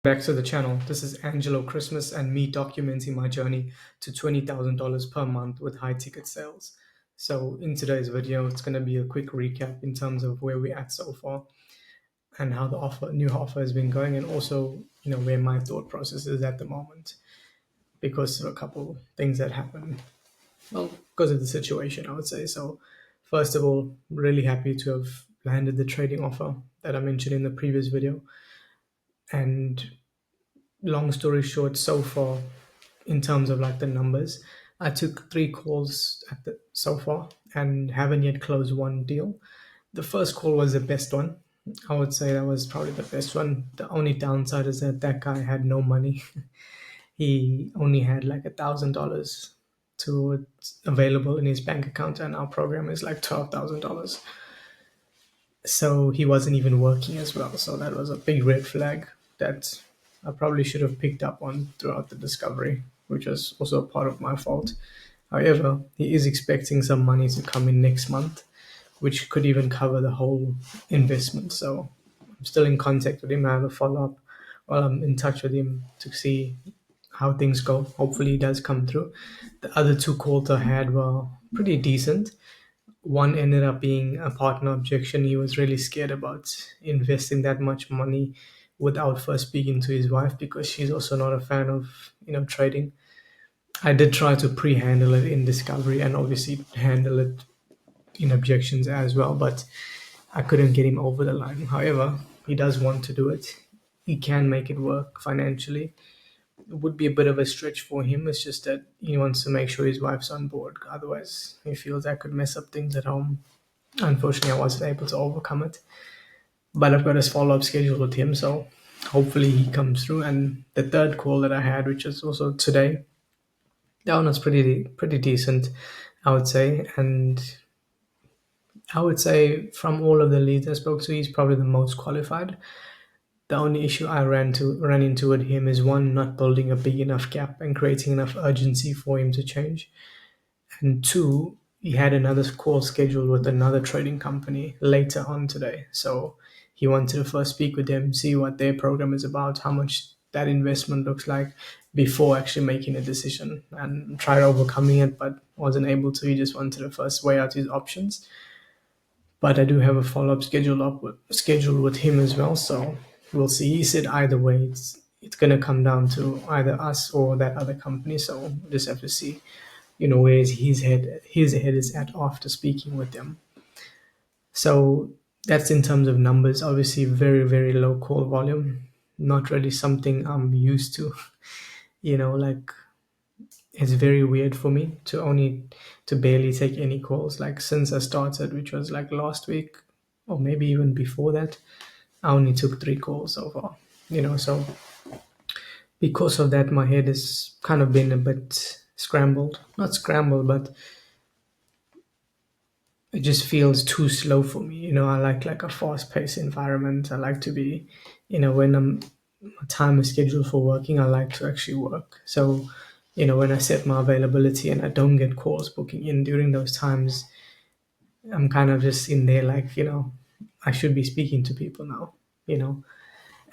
Back to the channel. This is Angelo Christmas and me documenting my journey to $20,000 per month with high ticket sales. So in today's video, it's going to be a quick recap in terms of where we're at so far and how the new offer has been going, and also, where my thought process is at the moment because of a couple things that happened. Well, because of the situation, I would say. So first of all, really happy to have landed the trading offer that I mentioned in the previous video. And long story short, so far, in terms of like the numbers, I took 3 calls so far and haven't yet closed one deal. The first call was the best one. I would say that was probably the best one. The only downside is that that guy had no money. He only had like $1,000 to available in his bank account, and our program is like $12,000. So he wasn't even working as well. So that was a big red flag that I probably should have picked up on throughout the discovery, which was also part of my fault. However, he is expecting some money to come in next month, which could even cover the whole investment. So I'm still in contact with him. I have a follow up while I'm in touch with him to see how things go. Hopefully, he does come through. The other 2 calls I had were pretty decent. One ended up being a partner objection. He was really scared about investing that much money without first speaking to his wife, because she's also not a fan of trading. I did try to pre-handle it in discovery and obviously handle it in objections as well, but I couldn't get him over the line. However, he does want to do it. He can make it work financially. It would be a bit of a stretch for him. It's just that he wants to make sure his wife's on board. Otherwise, he feels that could mess up things at home. Unfortunately, I wasn't able to overcome it. But I've got a follow-up schedule with him, so hopefully he comes through. And the third call that I had, which is also today, that one was pretty decent, I would say. And I would say from all of the leads I spoke to, he's probably the most qualified. The only issue I ran into with him is, one, not building a big enough gap and creating enough urgency for him to change, and two, he had another call scheduled with another trading company later on today. So he wanted to first speak with them, see what their program is about, how much that investment looks like, before actually making a decision, and tried overcoming it but wasn't able to. He just wanted to first weigh out his options. But I do have a follow-up scheduled with him as well, so we'll see. He said either way, it's gonna come down to either us or that other company. So we'll just have to see, where his head is at after speaking with them. So that's in terms of numbers. Obviously, very very low call volume. Not really something I'm used to. Like, it's very weird for me to barely take any calls. Like, since I started, which was like last week or maybe even before that, I only took 3 calls so far. So because of that, my head has kind of been a bit scrambled. Not scrambled, but it just feels too slow for me. I like a fast paced environment. I like to be, when my time is scheduled for working, I like to actually work. So, when I set my availability and I don't get calls booking in during those times, I'm kind of just in there like, I should be speaking to people now, you know.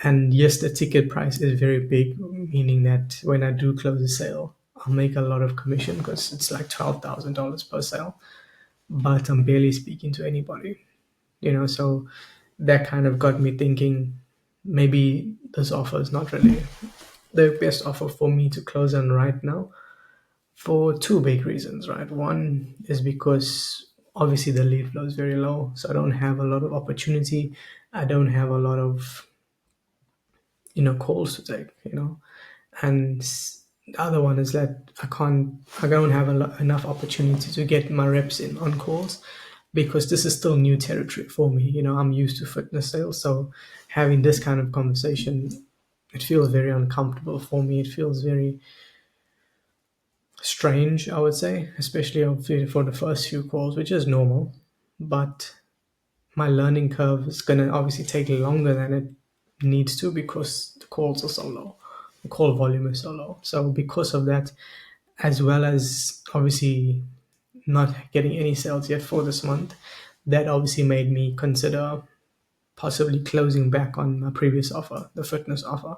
And yes, the ticket price is very big, meaning that when I do close a sale, I'll make a lot of commission because it's like $12,000 per sale, but I'm barely speaking to anybody, So that kind of got me thinking, maybe this offer is not really the best offer for me to close on right now, for 2 big reasons, right? One is because obviously the lead flow is very low, so I don't have a lot of opportunity. I don't have a lot of calls to take, and the other one is that I don't have enough opportunity to get my reps in on calls, because this is still new territory for me. I'm used to fitness sales, so having this kind of conversation, it feels very uncomfortable for me. It feels very strange, I would say, especially for the first few calls, which is normal. But my learning curve is going to obviously take longer than it needs to, because the calls are so low, the call volume is so low. So because of that, as well as obviously not getting any sales yet for this month, that obviously made me consider possibly closing back on my previous offer, the fitness offer,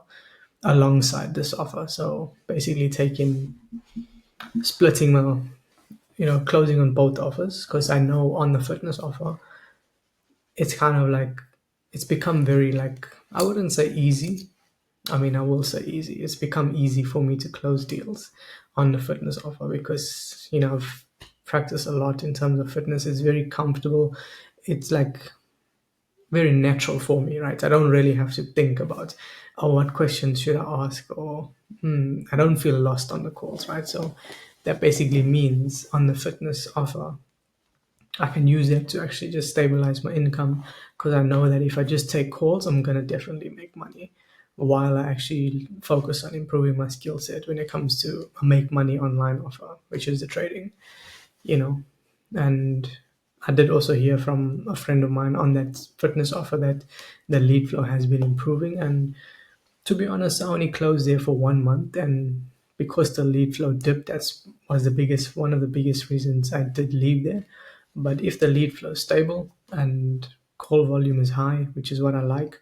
alongside this offer. So basically splitting my, closing on both offers, because I know on the fitness offer, it's kind of like, it's become very like, I wouldn't say easy. I mean, I will say easy. It's become easy for me to close deals on the fitness offer because, I've practiced a lot in terms of fitness. It's very comfortable. It's like very natural for me, right? I don't really have to think about, oh, what questions should I ask? Or I don't feel lost on the calls, right? So that basically means on the fitness offer, I can use it to actually just stabilize my income because I know that if I just take calls, I'm going to definitely make money while I actually focus on improving my skill set when it comes to a make money online offer, which is the trading, you know. And I did also hear from a friend of mine on that fitness offer that the lead flow has been improving. And to be honest, I only closed there for 1 month, and because the lead flow dipped, that's was the biggest one of the biggest reasons I did leave there. But if the lead flow is stable and call volume is high, which is what I like,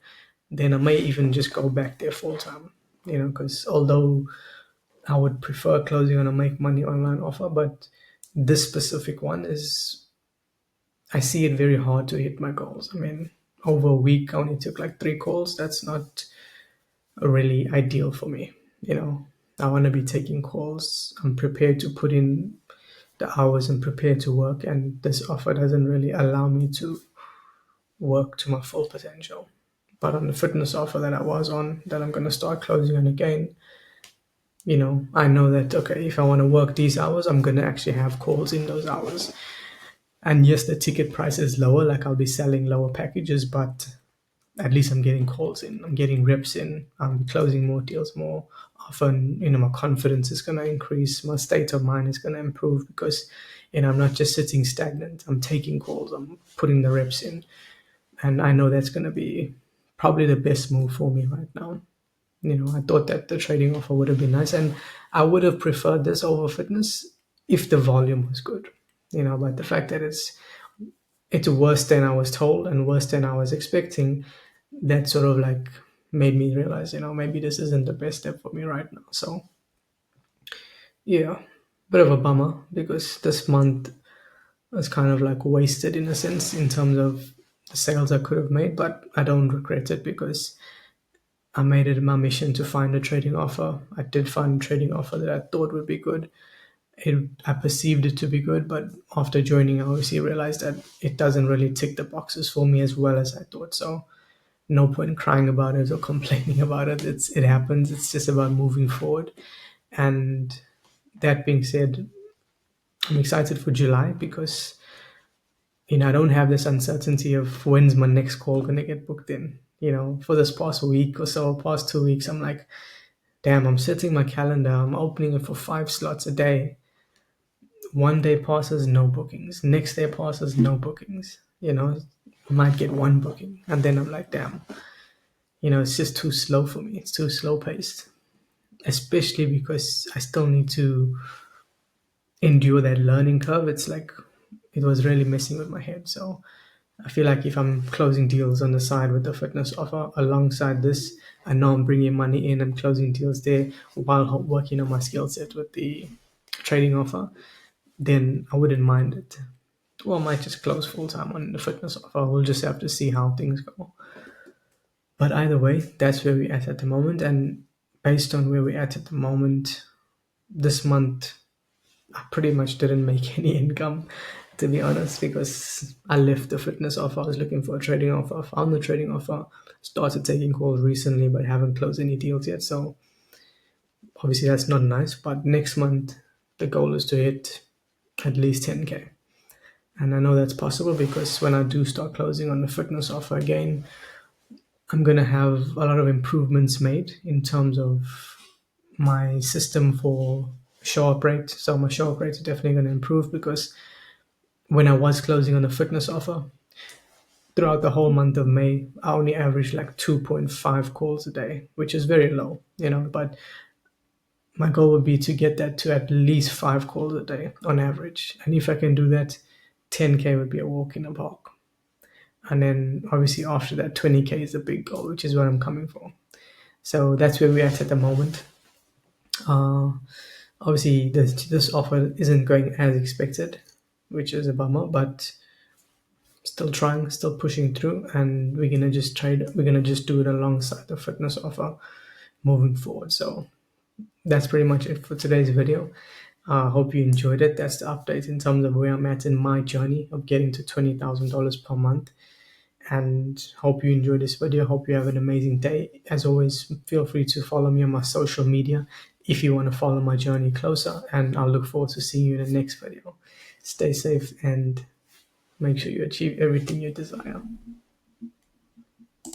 then I may even just go back there full time. Because although I would prefer closing on a make money online offer, but this specific one is, I see it very hard to hit my goals. I mean, over a week, I only took like 3 calls. That's not really ideal for me. I want to be taking calls. I'm prepared to put in the hours and prepared to work, and this offer doesn't really allow me to work to my full potential. But on the fitness offer that I was on, that I'm going to start closing on again, I know that, okay, if I want to work these hours, I'm going to actually have calls in those hours. And yes, the ticket price is lower, like I'll be selling lower packages, but at least I'm getting calls in, I'm getting reps in, I'm closing more deals more often. My confidence is going to increase, my state of mind is going to improve because, I'm not just sitting stagnant, I'm taking calls, I'm putting the reps in. And I know that's going to be probably the best move for me right now. I thought that the trading offer would have been nice, and I would have preferred this over fitness if the volume was good. But the fact that it's worse than I was told and worse than I was expecting, that sort of like made me realize, maybe this isn't the best step for me right now. So yeah, bit of a bummer because this month was kind of like wasted in a sense in terms of the sales I could have made, but I don't regret it because I made it my mission to find a trading offer. I did find a trading offer that I thought would be good. I perceived it to be good, but after joining, I obviously realized that it doesn't really tick the boxes for me as well as I thought. So no point crying about it or complaining about it. It happens. It's just about moving forward. And that being said, I'm excited for July because I don't have this uncertainty of when's my next call gonna get booked in. For this past week or so, past 2 weeks, I'm like, damn, I'm setting my calendar, I'm opening it for 5 slots a day. One day passes, no bookings. Next day passes, no bookings. I might get one booking. And then I'm like, damn, it's just too slow for me. It's too slow paced, especially because I still need to endure that learning curve. It's like it was really messing with my head. So I feel like if I'm closing deals on the side with the fitness offer alongside this, I know I'm bringing money in and closing deals there while working on my skill set with the trading offer, then I wouldn't mind it. Well, I might just close full time on the fitness offer. We'll just have to see how things go. But either way, that's where we're at the moment. And based on where we're at the moment, this month, I pretty much didn't make any income, to be honest, because I left the fitness offer. I was looking for a trading offer, found the trading offer, started taking calls recently, but haven't closed any deals yet. So obviously, that's not nice. But next month, the goal is to hit at least 10K. And I know that's possible because when I do start closing on the fitness offer again, I'm going to have a lot of improvements made in terms of my system for show up rate. So my show up rate is definitely going to improve because when I was closing on a fitness offer, throughout the whole month of May, I only averaged like 2.5 calls a day, which is very low, but my goal would be to get that to at least 5 calls a day on average. And if I can do that, 10K would be a walk in the park. And then obviously after that, 20K is the big goal, which is what I'm coming for. So that's where we're at the moment. Uh, Obviously, this offer isn't going as expected, which is a bummer, but still trying, still pushing through, and we're gonna just do it alongside the fitness offer moving forward. So that's pretty much it for today's video. Hope you enjoyed it. That's the update in terms of where I'm at in my journey of getting to $20,000 per month. And hope you enjoyed this video. Hope you have an amazing day. As always, feel free to follow me on my social media if you want to follow my journey closer. And I'll look forward to seeing you in the next video. Stay safe and make sure you achieve everything you desire.